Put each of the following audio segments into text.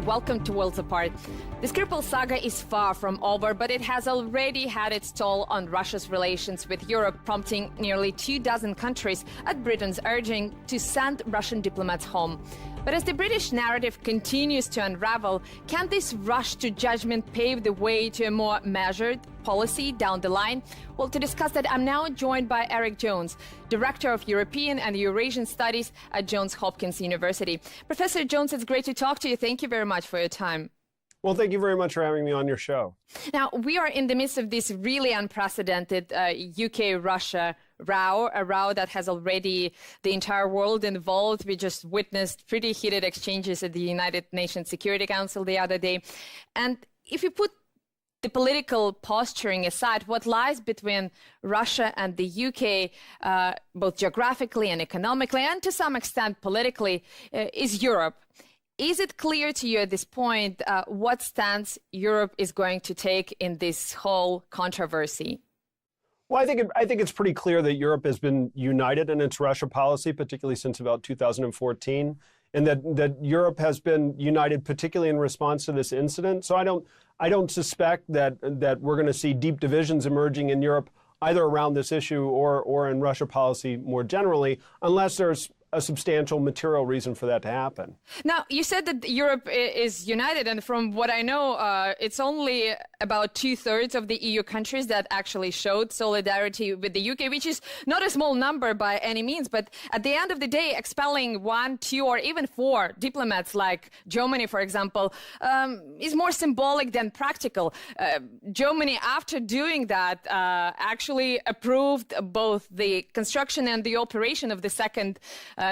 Welcome to Worlds Apart. The Skripal saga is far from over, but it has already had its toll on Russia's relations with Europe, prompting nearly 24 countries, at Britain's urging, to send Russian diplomats home. But as the British narrative continues to unravel, can this rush to judgment pave the way to a more measured policy down the line? Well, to discuss that, I'm now joined by Eric Jones, Director of European and Eurasian Studies at Johns Hopkins University. Professor Jones, it's great to talk to you. Thank you very much for your time. Well, thank you very much for having me on your show. Now, we are in the midst of this really unprecedented UK-Russia row, a row that has already the entire world involved. We just witnessed pretty heated exchanges at the United Nations Security Council the other day. And if you put the political posturing aside, what lies between Russia and the UK, both geographically and economically, and to some extent politically, is Europe. Is it clear to you at this point what stance Europe is going to take in this whole controversy? Well, I think it's pretty clear that Europe has been united in its Russia policy, particularly since about 2014, and that Europe has been united, particularly in response to this incident. So I don't suspect that we're going to see deep divisions emerging in Europe, either around this issue or in Russia policy more generally, unless there's a substantial material reason for that to happen. Now, you said that Europe is united, and from what I know, it's only about 2/3 of the EU countries that actually showed solidarity with the UK, which is not a small number by any means. But at the end of the day, expelling 1, 2, or even 4 diplomats, like Germany, for example, is more symbolic than practical. Germany, after doing that, actually approved both the construction and the operation of the second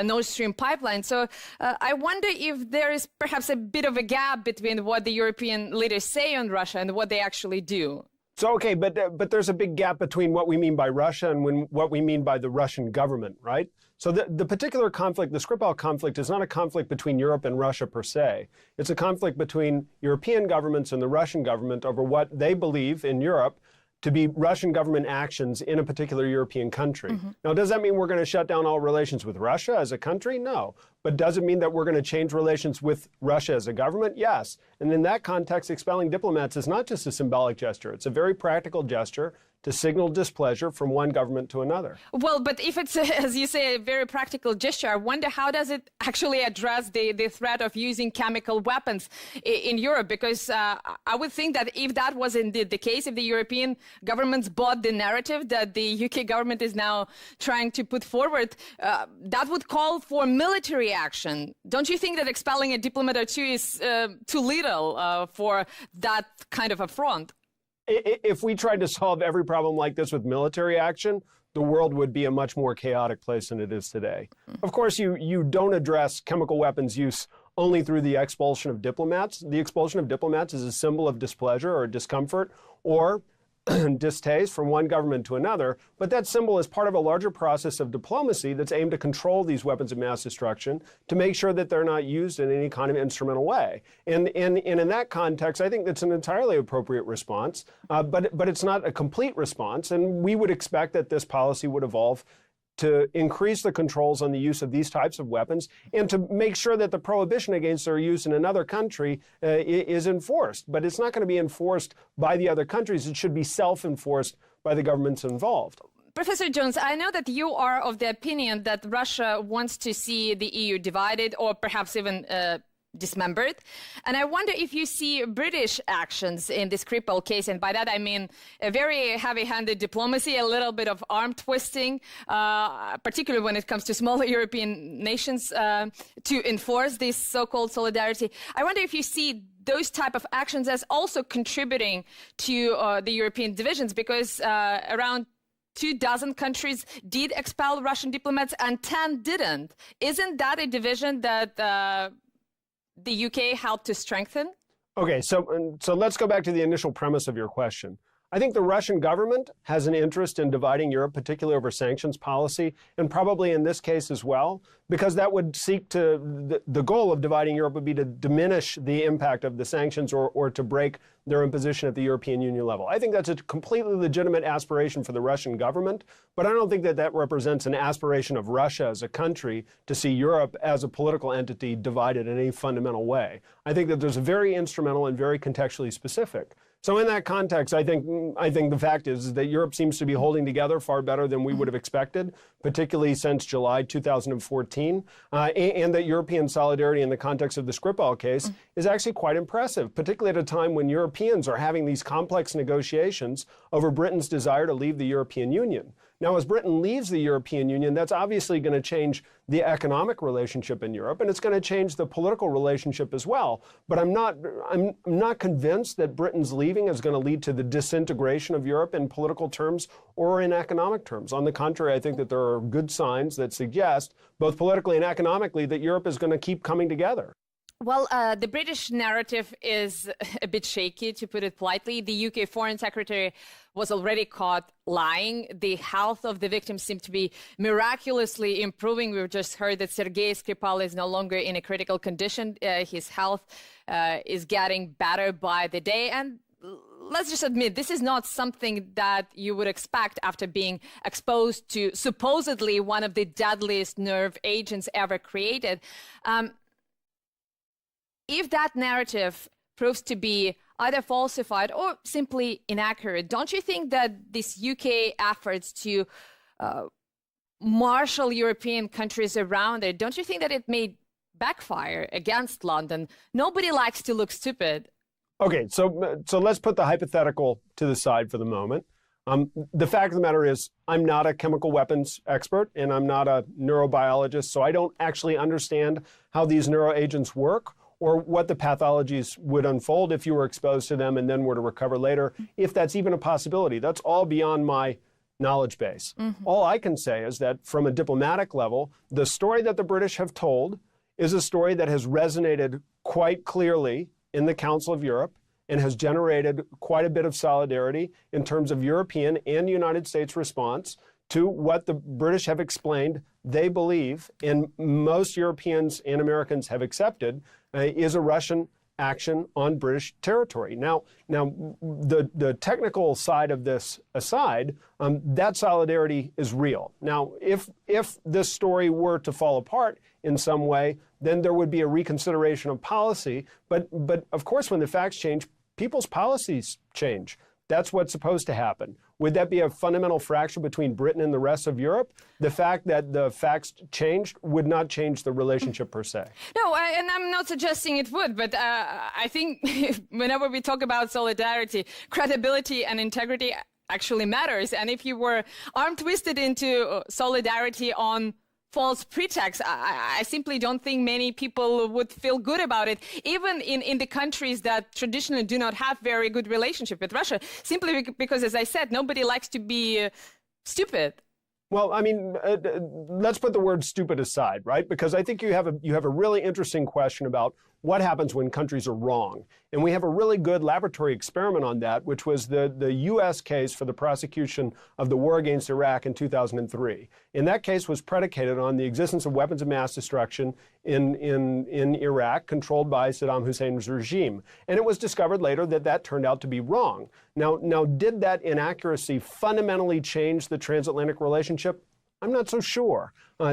Nord Stream pipeline. So I wonder if there is perhaps a bit of a gap between what the European leaders say on Russia and what they actually do. So, okay, but there's a big gap between what we mean by Russia and what we mean by the Russian government, right? So the particular conflict, the Skripal conflict, is not a conflict between Europe and Russia per se. It's a conflict between European governments and the Russian government over what they believe in Europe to be Russian government actions in a particular European country. Mm-hmm. Now, does that mean we're going to shut down all relations with Russia as a country? No. But does it mean that we're going to change relations with Russia as a government? Yes. And in that context, expelling diplomats is not just a symbolic gesture. It's a very practical gesture to signal displeasure from one government to another. Well, but if it's, as you say, a very practical gesture, I wonder how does it actually address the threat of using chemical weapons in Europe? Because I would think that if that was indeed the case, if the European governments bought the narrative that the UK government is now trying to put forward, that would call for military action. Don't you think that expelling a diplomat or two is too little for that kind of affront? If we tried to solve every problem like this with military action, the world would be a much more chaotic place than it is today. Of course, you don't address chemical weapons use only through the expulsion of diplomats. The expulsion of diplomats is a symbol of displeasure or discomfort or distaste from one government to another, but that symbol is part of a larger process of diplomacy that's aimed to control these weapons of mass destruction to make sure that they're not used in any kind of instrumental way. And in that context, I think that's an entirely appropriate response, but it's not a complete response, and we would expect that this policy would evolve to increase the controls on the use of these types of weapons and to make sure that the prohibition against their use in another country is enforced. But it's not going to be enforced by the other countries. It should be self-enforced by the governments involved. Professor Jones, I know that you are of the opinion that Russia wants to see the EU divided or perhaps even dismembered. And I wonder if you see British actions in the Skripal case, and by that I mean a very heavy-handed diplomacy, a little bit of arm twisting, particularly when it comes to smaller European nations, to enforce this so-called solidarity. I wonder if you see those type of actions as also contributing to the European divisions, because around 24 countries did expel Russian diplomats and 10 didn't. Isn't that a division that the UK helped to strengthen? Okay, so let's go back to the initial premise of your question. I think the Russian government has an interest in dividing Europe, particularly over sanctions policy, and probably in this case as well, because that would seek to, the goal of dividing Europe would be to diminish the impact of the sanctions or to break their imposition at the European Union level. I think that's a completely legitimate aspiration for the Russian government, but I don't think that that represents an aspiration of Russia as a country to see Europe as a political entity divided in any fundamental way. I think that there's a very instrumental and very contextually specific. So in that context, I think the fact is that Europe seems to be holding together far better than we would have expected, particularly since July 2014, and that European solidarity in the context of the Skripal case is actually quite impressive, particularly at a time when Europeans are having these complex negotiations over Britain's desire to leave the European Union. Now, as Britain leaves the European Union, that's obviously going to change the economic relationship in Europe, and it's going to change the political relationship as well. But I'm not convinced that Britain's leaving is going to lead to the disintegration of Europe in political terms or in economic terms. On the contrary, I think that there are good signs that suggest, both politically and economically, that Europe is going to keep coming together. Well, the British narrative is a bit shaky, to put it politely. The UK Foreign Secretary was already caught lying. The health of the victims seemed to be miraculously improving. We've just heard that Sergei Skripal is no longer in a critical condition. His health is getting better by the day. And let's just admit, this is not something that you would expect after being exposed to supposedly one of the deadliest nerve agents ever created. If that narrative proves to be either falsified or simply inaccurate, don't you think that these UK efforts to marshal European countries around it, don't you think that it may backfire against London? Nobody likes to look stupid. Okay, so let's put the hypothetical to the side for the moment. The fact of the matter is, I'm not a chemical weapons expert and I'm not a neurobiologist, so I don't actually understand how these neuroagents work or what the pathologies would unfold if you were exposed to them and then were to recover later, if that's even a possibility. That's all beyond my knowledge base. All I can say is that from a diplomatic level, the story that the British have told is a story that has resonated quite clearly in the Council of Europe and has generated quite a bit of solidarity in terms of European and United States response to what the British have explained they believe, and most Europeans and Americans have accepted, is a Russian action on British territory. Now, the technical side of this aside, that solidarity is real. Now, if this story were to fall apart in some way, then there would be a reconsideration of policy. But of course, when the facts change, people's policies change. That's what's supposed to happen. Would that be a fundamental fracture between Britain and the rest of Europe? The fact that the facts changed would not change the relationship per se. No, and I'm not suggesting it would, but I think whenever we talk about solidarity, credibility and integrity actually matters. And if you were arm-twisted into solidarity on false pretext, I simply don't think many people would feel good about it, even in the countries that traditionally do not have very good relationship with Russia, simply because, as I said, nobody likes to be stupid. Well, I mean, let's put the word stupid aside, right? Because I think you have a really interesting question about what happens when countries are wrong. And we have a really good laboratory experiment on that, which was the U.S. case for the prosecution of the war against Iraq in 2003. And that case was predicated on the existence of weapons of mass destruction in Iraq, controlled by Saddam Hussein's regime. And it was discovered later that that turned out to be wrong. Now, did that inaccuracy fundamentally change the transatlantic relationship? I'm not so sure.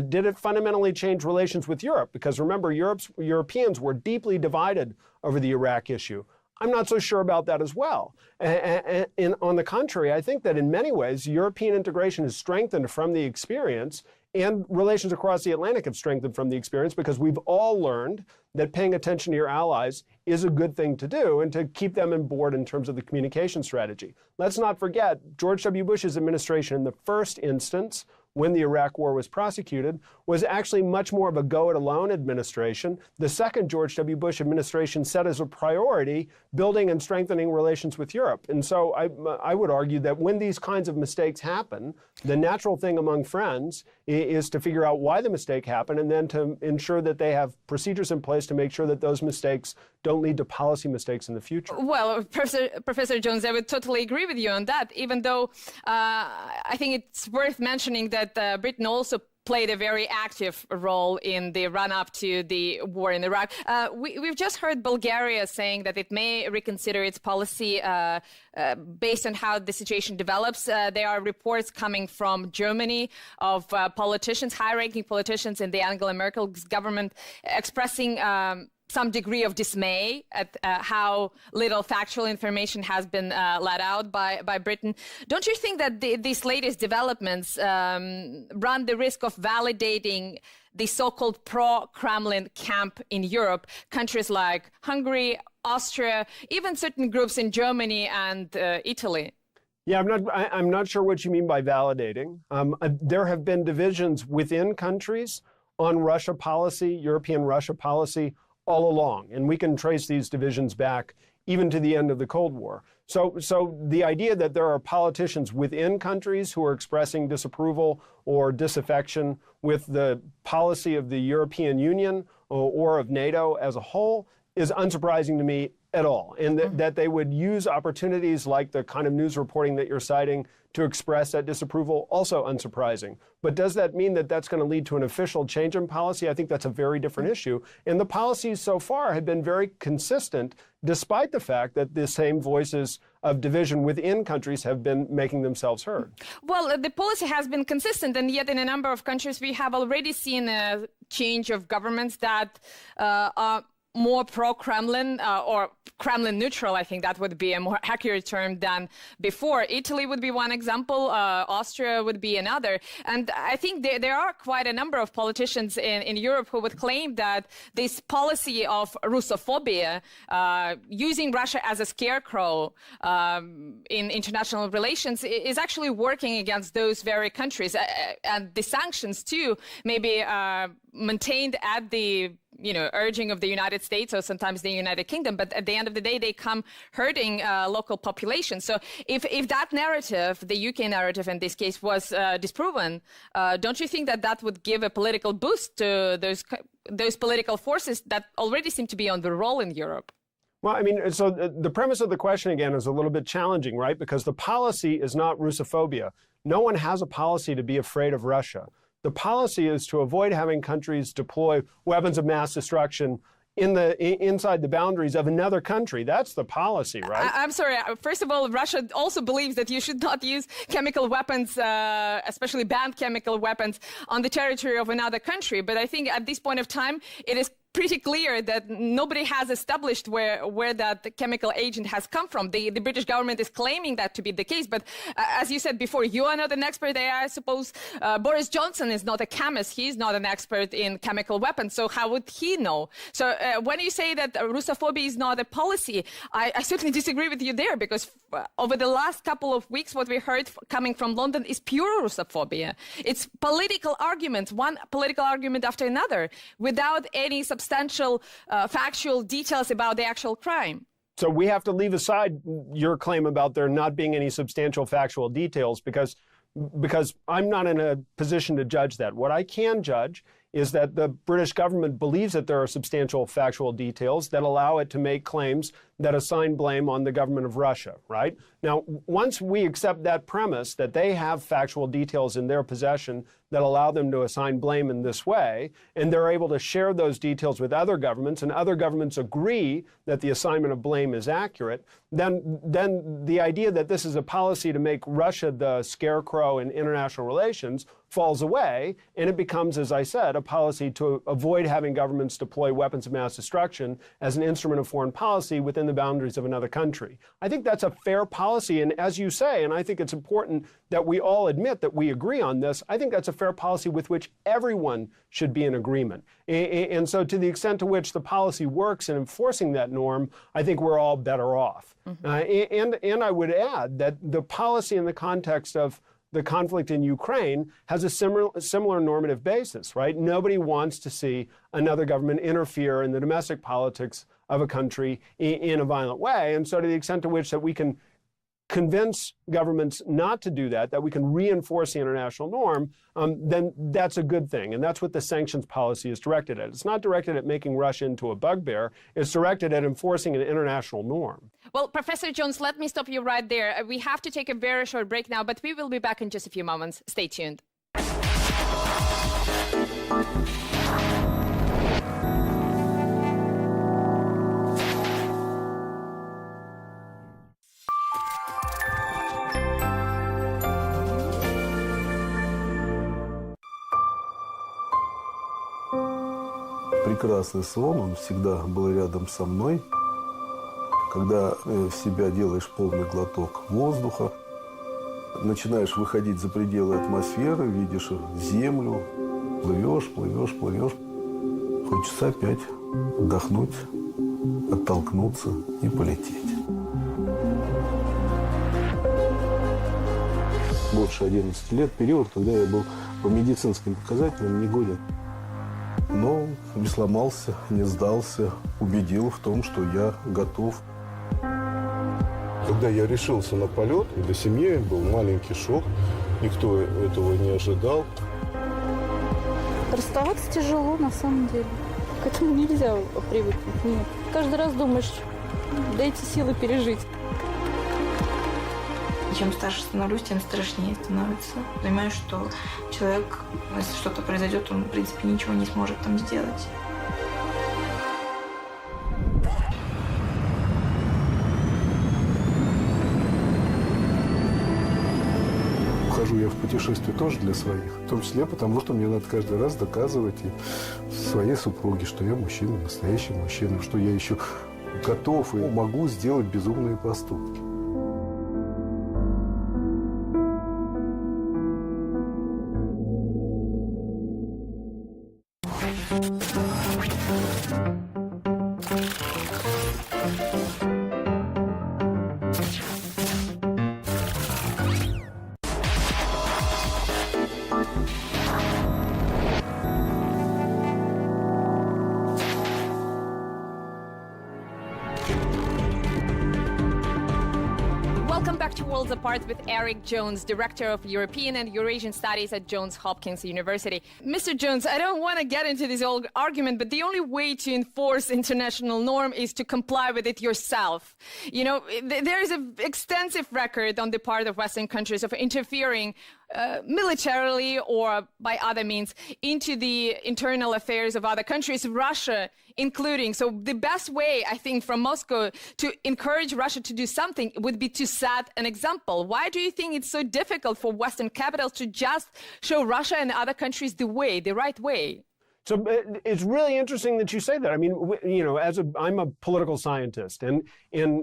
Did it fundamentally change relations with Europe? Because remember, Europeans were deeply divided over the Iraq issue. I'm not so sure about that as well. And on the contrary, I think that in many ways, European integration has strengthened from the experience, and relations across the Atlantic have strengthened from the experience, because we've all learned that paying attention to your allies is a good thing to do and to keep them on board in terms of the communication strategy. Let's not forget, George W. Bush's administration in the first instance, when the Iraq War was prosecuted, was actually much more of a go-it-alone administration. The second George W. Bush administration set as a priority building and strengthening relations with Europe. And so I would argue that when these kinds of mistakes happen, the natural thing among friends is to figure out why the mistake happened and then to ensure that they have procedures in place to make sure that those mistakes don't lead to policy mistakes in the future. Well, Professor Jones, I would totally agree with you on that, even though I think it's worth mentioning that Britain also played a very active role in the run-up to the war in Iraq. We've just heard Bulgaria saying that it may reconsider its policy based on how the situation develops. There are reports coming from Germany of politicians, high-ranking politicians in the Angela Merkel's government expressing some degree of dismay at how little factual information has been let out by Britain. Don't you think that these latest developments run the risk of validating the so-called pro-Kremlin camp in Europe, countries like Hungary, Austria, even certain groups in Germany and Italy? Yeah, I'm not sure what you mean by validating. There have been divisions within countries on Russia policy, European Russia policy, all along. And we can trace these divisions back even to the end of the Cold War. So the idea that there are politicians within countries who are expressing disapproval or disaffection with the policy of the European Union or of NATO as a whole is unsurprising to me at all. And that they would use opportunities like the kind of news reporting that you're citing to express that disapproval, also unsurprising. But does that mean that that's going to lead to an official change in policy? I think that's a very different issue. And the policies so far have been very consistent, despite the fact that the same voices of division within countries have been making themselves heard. Well, the policy has been consistent, and yet in a number of countries we have already seen a change of governments that are more pro-Kremlin or Kremlin neutral. I think that would be a more accurate term than before. Italy would be one example. Austria would be another. And I think there are quite a number of politicians in Europe who would claim that this policy of Russophobia, using Russia as a scarecrow in international relations, is actually working against those very countries. And the sanctions, too, may be maintained at the urging of the United States or sometimes the United Kingdom, but at the end of the day, they come hurting local populations. So if that narrative, the UK narrative in this case, was disproven, don't you think that that would give a political boost to those political forces that already seem to be on the roll in Europe? Well, I mean, so the premise of the question, again, is a little bit challenging, right? Because the policy is not Russophobia. No one has a policy to be afraid of Russia. The policy is to avoid having countries deploy weapons of mass destruction inside the boundaries of another country. That's the policy, right? I'm sorry. First of all, Russia also believes that you should not use chemical weapons, especially banned chemical weapons, on the territory of another country. But I think at this point of time, it is pretty clear that nobody has established where that chemical agent has come from. The British government is claiming that to be the case. But as you said before, you are not an expert there. I suppose Boris Johnson is not a chemist. He's not an expert in chemical weapons. So how would he know? So when you say that Russophobia is not a policy, I certainly disagree with you there, because over the last couple of weeks, what we heard coming from London is pure Russophobia. It's political arguments, one political argument after another, without any substantial factual details about the actual crime. So we have to leave aside your claim about there not being any substantial factual details because I'm not in a position to judge that. What I can judge is that the British government believes that there are substantial factual details that allow it to make claims that assign blame on the government of Russia, right? Now, once we accept that premise that they have factual details in their possession that allow them to assign blame in this way, and they're able to share those details with other governments, and other governments agree that the assignment of blame is accurate, then the idea that this is a policy to make Russia the scarecrow in international relations falls away, and it becomes, as I said, a policy to avoid having governments deploy weapons of mass destruction as an instrument of foreign policy within the boundaries of another country. I think that's a fair policy, and as you say, and I think it's important that we all admit that we agree on this, I think that's a fair policy with which everyone should be in agreement. And so to the extent to which the policy works in enforcing that norm, I think we're all better off. Mm-hmm. And I would add that the policy in the context of the conflict in Ukraine has a similar normative basis, right? Nobody wants to see another government interfere in the domestic politics of a country in a violent way. And so to the extent to which that we can convince governments not to do that, that we can reinforce the international norm, then that's a good thing. And that's what the sanctions policy is directed at. It's not directed at making Russia into a bugbear. It's directed at enforcing an international norm. Well, Professor Jones, let me stop you right there. We have to take a very short break now, but we will be back in just a few moments. Stay tuned. Прекрасный сон, он всегда был рядом со мной. Когда в себя делаешь полный глоток воздуха, начинаешь выходить за пределы атмосферы, видишь землю, плывешь, плывешь, плывешь. Хочется опять отдохнуть, оттолкнуться и полететь. Больше 11 лет, период, когда я был по медицинским показателям не годен. Но не сломался, не сдался, убедил в том, что я готов. Когда я решился на полет, и для семьи был маленький шок, никто этого не ожидал. Расставаться тяжело, на самом деле. К этому нельзя привыкнуть. Нет. Каждый раз думаешь, дайте силы пережить. Чем старше становлюсь, тем страшнее становится. Понимаю, что человек, если что-то произойдет, он, в принципе, ничего не сможет там сделать. Ухожу я в путешествие тоже для своих. В том числе потому, что мне надо каждый раз доказывать и своей супруге, что я мужчина, настоящий мужчина, что я еще готов и могу сделать безумные поступки. Welcome back to Worlds Apart with Eric Jones, Director of European and Eurasian Studies at Johns Hopkins University. Mr. Jones, I don't want to get into this old argument, but the only way to enforce international norm is to comply with it yourself. You know, there is an extensive record on the part of Western countries of interfering militarily or by other means into the internal affairs of other countries, Russia including. So the best way, I think, from Moscow to encourage Russia to do something would be to set an example. Why do you think it's so difficult for Western capitals to just show Russia and other countries the way, the right way? So it's really interesting that you say that. I mean, you know, I'm a political scientist, and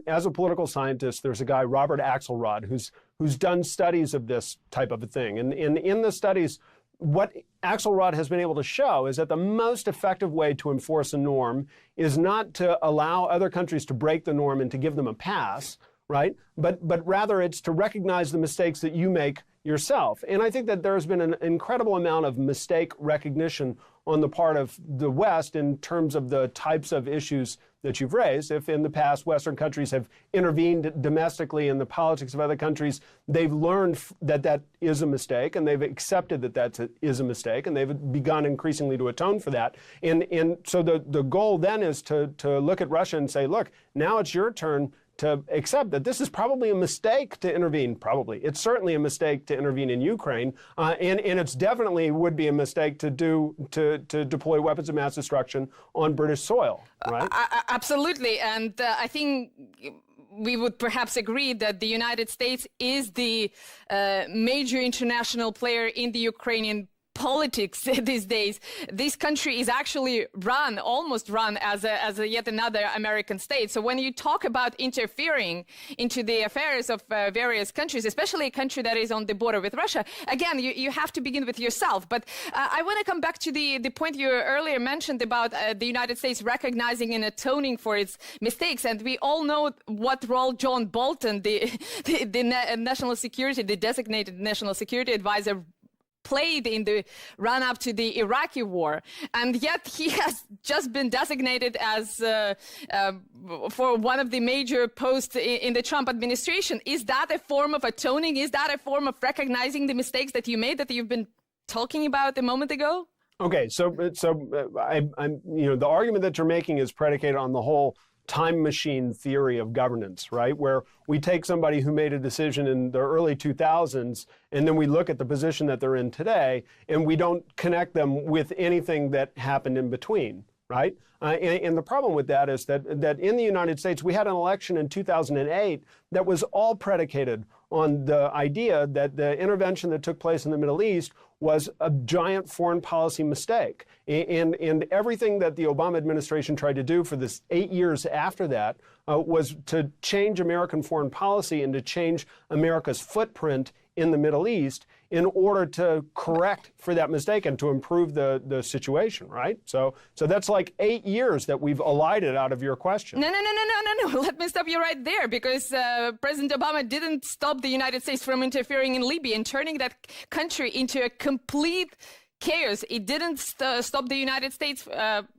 as a political scientist, there's a guy, Robert Axelrod, who's done studies of this type of a thing. And in the studies, what Axelrod has been able to show is that the most effective way to enforce a norm is not to allow other countries to break the norm and to give them a pass, right? But rather it's to recognize the mistakes that you make yourself. And I think that there has been an incredible amount of mistake recognition on the part of the West in terms of the types of issues that you've raised. If in the past Western countries have intervened domestically in the politics of other countries, they've learned that that is a mistake, and they've accepted that that is a mistake, and they've begun increasingly to atone for that. And so the goal then is to look at Russia and say, look, now it's your turn to accept that this is probably a mistake to intervene. Probably. It's certainly a mistake to intervene in Ukraine, and it's definitely would be a mistake to deploy weapons of mass destruction on British soil, right? Absolutely. And I think we would perhaps agree that the United States is the major international player in the Ukrainian politics these days. This country is actually almost run as a yet another American state. So when you talk about interfering into the affairs of various countries, especially a country that is on the border with Russia, again, you have to begin with yourself. But I want to come back to the point you earlier mentioned about the United States recognizing and atoning for its mistakes. And we all know what role John Bolton, the national security, the designated national security advisor, played in the run-up to the Iraqi war. And yet he has just been designated as for one of the major posts in the Trump administration. Is that a form of atoning? Is that a form of recognizing the mistakes that you made, that you've been talking about a moment ago? Okay, so I'm the argument that you're making is predicated on the whole time machine theory of governance, right? Where we take somebody who made a decision in the early 2000s, and then we look at the position that they're in today, and we don't connect them with anything that happened in between, right? And the problem with that is that in the United States, we had an election in 2008 that was all predicated on the idea that the intervention that took place in the Middle East was a giant foreign policy mistake. And everything that the Obama administration tried to do for this 8 years after that was to change American foreign policy and to change America's footprint in the Middle East in order to correct for that mistake and to improve the situation, right? So that's like 8 years that we've elided out of your question. No. Let me stop you right there, because President Obama didn't stop the United States from interfering in Libya and turning that country into a complete chaos. It didn't stop the United States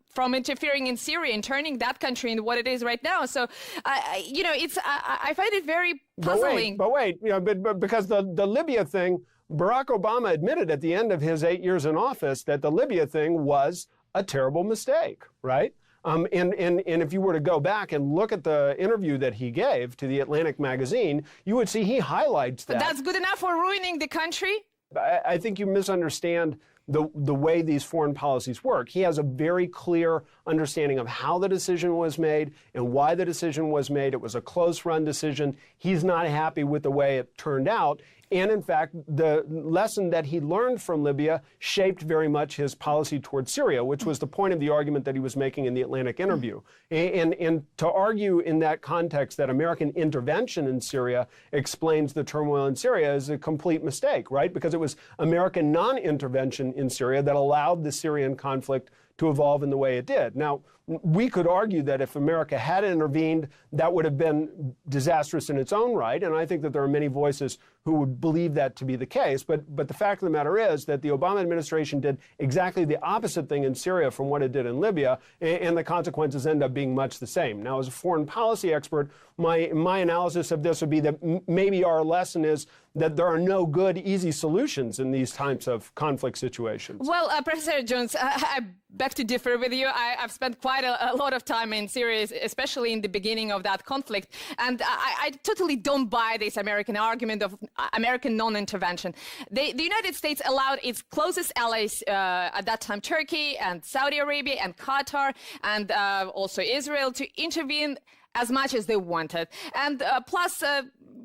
from interfering in Syria and turning that country into what it is right now. So, I find it very puzzling. But wait, but because the Libya thing, Barack Obama admitted at the end of his 8 years in office that the Libya thing was a terrible mistake, right? And if you were to go back and look at the interview that he gave to the Atlantic magazine, you would see he highlights that. But that's good enough for ruining the country? I think you misunderstand the way these foreign policies work. He has a very clear understanding of how the decision was made and why the decision was made. It was a close-run decision. He's not happy with the way it turned out. And in fact, the lesson that he learned from Libya shaped very much his policy towards Syria, which was the point of the argument that he was making in the Atlantic interview. And to argue in that context that American intervention in Syria explains the turmoil in Syria is a complete mistake, right? Because it was American non-intervention in Syria that allowed the Syrian conflict to evolve in the way it did. Now, we could argue that if America had intervened, that would have been disastrous in its own right, and I think that there are many voices who would believe that to be the case. But the fact of the matter is that the Obama administration did exactly the opposite thing in Syria from what it did in Libya, and the consequences end up being much the same. Now, as a foreign policy expert, my analysis of this would be that maybe our lesson is that there are no good, easy solutions in these types of conflict situations. Well, Professor Jones, I beg to differ with you. I've spent quite a lot of time in Syria, especially in the beginning of that conflict. And I totally don't buy this American argument of American non-intervention. The United States allowed its closest allies at that time, Turkey and Saudi Arabia and Qatar and also Israel, to intervene as much as they wanted. And plus,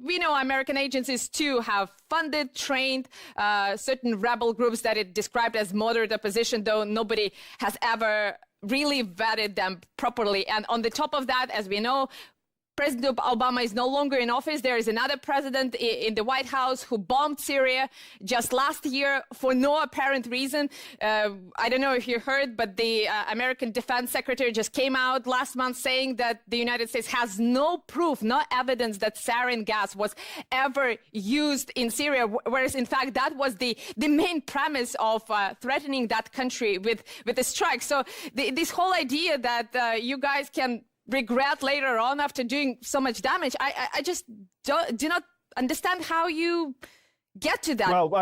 we know American agencies, too, have funded, trained certain rebel groups that it described as moderate opposition, though nobody has ever really vetted them properly. And on the top of that, as we know, President Obama is no longer in office. There is another president in the White House who bombed Syria just last year for no apparent reason. I don't know if you heard, but the American Defense Secretary just came out last month saying that the United States has no proof, no evidence that sarin gas was ever used in Syria, whereas in fact that was the main premise of threatening that country with a strike. So this whole idea that you guys can regret later on after doing so much damage, I just do not understand how you get to that. Well,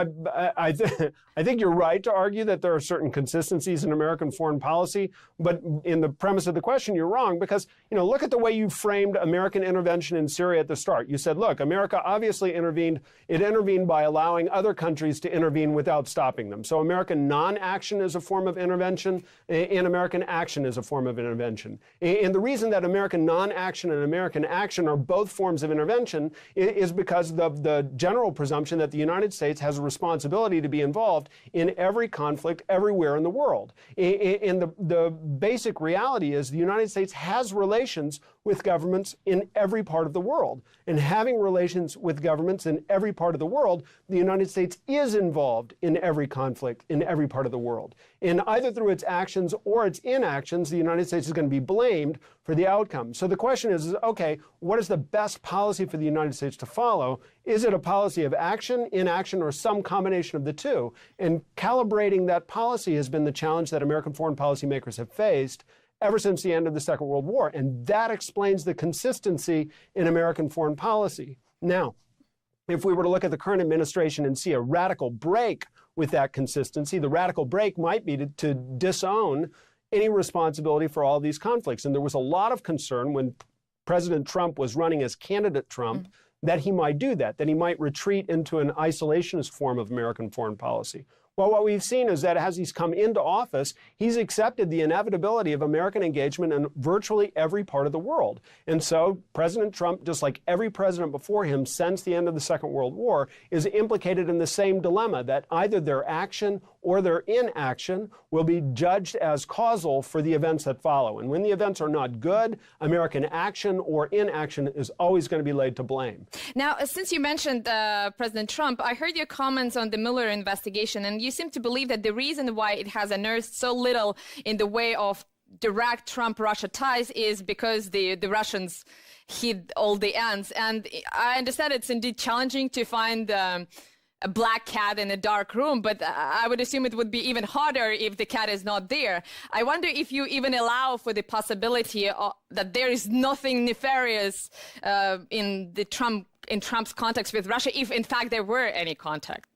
I think you're right to argue that there are certain consistencies in American foreign policy, but in the premise of the question, you're wrong because, look at the way you framed American intervention in Syria at the start. You said, look, America obviously intervened. It intervened by allowing other countries to intervene without stopping them. So American non-action is a form of intervention, and American action is a form of intervention. And the reason that American non-action and American action are both forms of intervention is because of the general presumption that the United States has a responsibility to be involved in every conflict everywhere in the world. And the basic reality is the United States has relations with governments in every part of the world. And having relations with governments in every part of the world, the United States is involved in every conflict in every part of the world. And either through its actions or its inactions, the United States is going to be blamed for the outcome. So the question is, okay, what is the best policy for the United States to follow? Is it a policy of action, inaction, or some combination of the two? And calibrating that policy has been the challenge that American foreign policymakers have faced ever since the end of the Second World War. And that explains the consistency in American foreign policy. Now, if we were to look at the current administration and see a radical break with that consistency, the radical break might be to disown any responsibility for all these conflicts. And there was a lot of concern when President Trump was running as candidate Trump that he might do that he might retreat into an isolationist form of American foreign policy. Well, what we've seen is that as he's come into office, he's accepted the inevitability of American engagement in virtually every part of the world. And so President Trump, just like every president before him since the end of the Second World War, is implicated in the same dilemma that either their action or their inaction will be judged as causal for the events that follow. And when the events are not good, American action or inaction is always going to be laid to blame. Now, since you mentioned President Trump, I heard your comments on the Mueller investigation, and you seem to believe that the reason why it has unearthed so little in the way of direct Trump-Russia ties is because the Russians hid all the ends. And I understand it's indeed challenging to find a black cat in a dark room, but I would assume it would be even harder if the cat is not there. I wonder if you even allow for the possibility that there is nothing nefarious in Trump's contacts with Russia, if in fact there were any contact.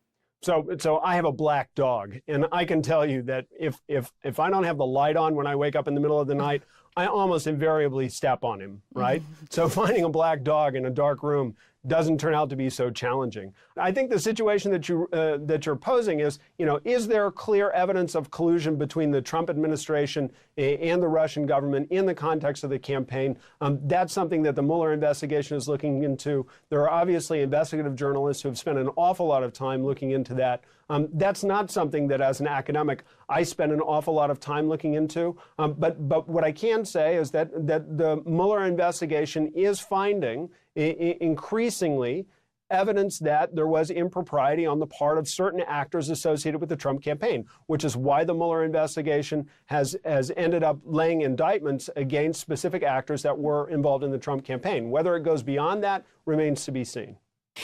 So I have a black dog, and I can tell you that if I don't have the light on when I wake up in the middle of the night, I almost invariably step on him, right? So finding a black dog in a dark room doesn't turn out to be so challenging. I think the situation that you're posing is, is there clear evidence of collusion between the Trump administration and the Russian government in the context of the campaign? That's something that the Mueller investigation is looking into. There are obviously investigative journalists who have spent an awful lot of time looking into that. That's not something that, as an academic, I spend an awful lot of time looking into. But what I can say is that the Mueller investigation is finding increasingly evidence that there was impropriety on the part of certain actors associated with the Trump campaign, which is why the Mueller investigation has ended up laying indictments against specific actors that were involved in the Trump campaign. Whether it goes beyond that remains to be seen.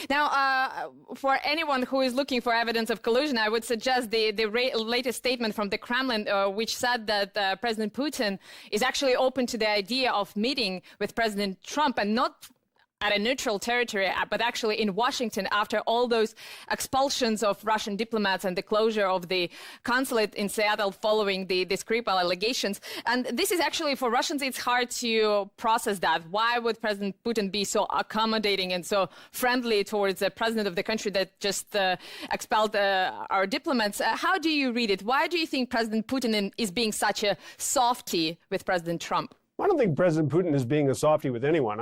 Now, for anyone who is looking for evidence of collusion, I would suggest the latest statement from the Kremlin, which said that President Putin is actually open to the idea of meeting with President Trump, and not at a neutral territory, but actually in Washington, after all those expulsions of Russian diplomats and the closure of the consulate in Seattle following the Skripal allegations. And this is actually, for Russians, it's hard to process that. Why would President Putin be so accommodating and so friendly towards the president of the country that just expelled our diplomats? How do you read it? Why do you think President Putin is being such a softie with President Trump? I don't think President Putin is being a softie with anyone.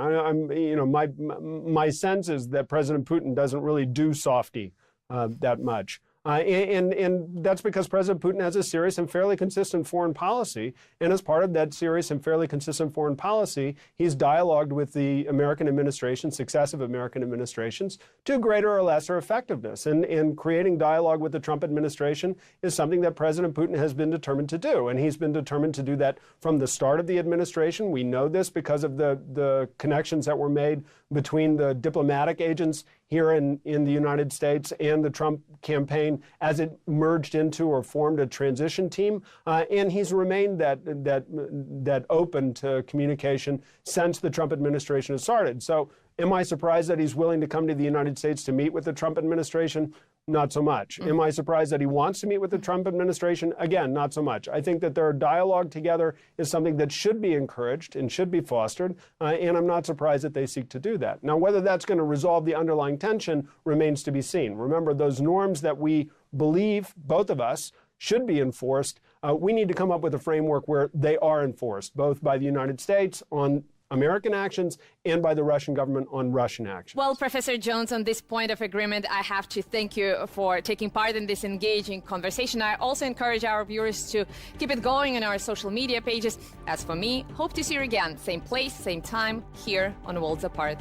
My sense is that President Putin doesn't really do softie that much. And that's because President Putin has a serious and fairly consistent foreign policy. And as part of that serious and fairly consistent foreign policy, he's dialogued with the American administration, successive American administrations, to greater or lesser effectiveness. And creating dialogue with the Trump administration is something that President Putin has been determined to do. And he's been determined to do that from the start of the administration. We know this because of the connections that were made between the diplomatic agents here in the United States and the Trump campaign as it merged into or formed a transition team. And he's remained that open to communication since the Trump administration has started. So am I surprised that he's willing to come to the United States to meet with the Trump administration? Not so much. Am I surprised that he wants to meet with the Trump administration? Again, not so much. I think that their dialogue together is something that should be encouraged and should be fostered, and I'm not surprised that they seek to do that. Now, whether that's going to resolve the underlying tension remains to be seen. Remember, those norms that we believe, both of us, should be enforced, we need to come up with a framework where they are enforced, both by the United States on American actions and by the Russian government on Russian actions. Well, Professor Jones, on this point of agreement, I have to thank you for taking part in this engaging conversation. I also encourage our viewers to keep it going on our social media pages. As for me, hope to see you again, same place, same time, here on Worlds Apart.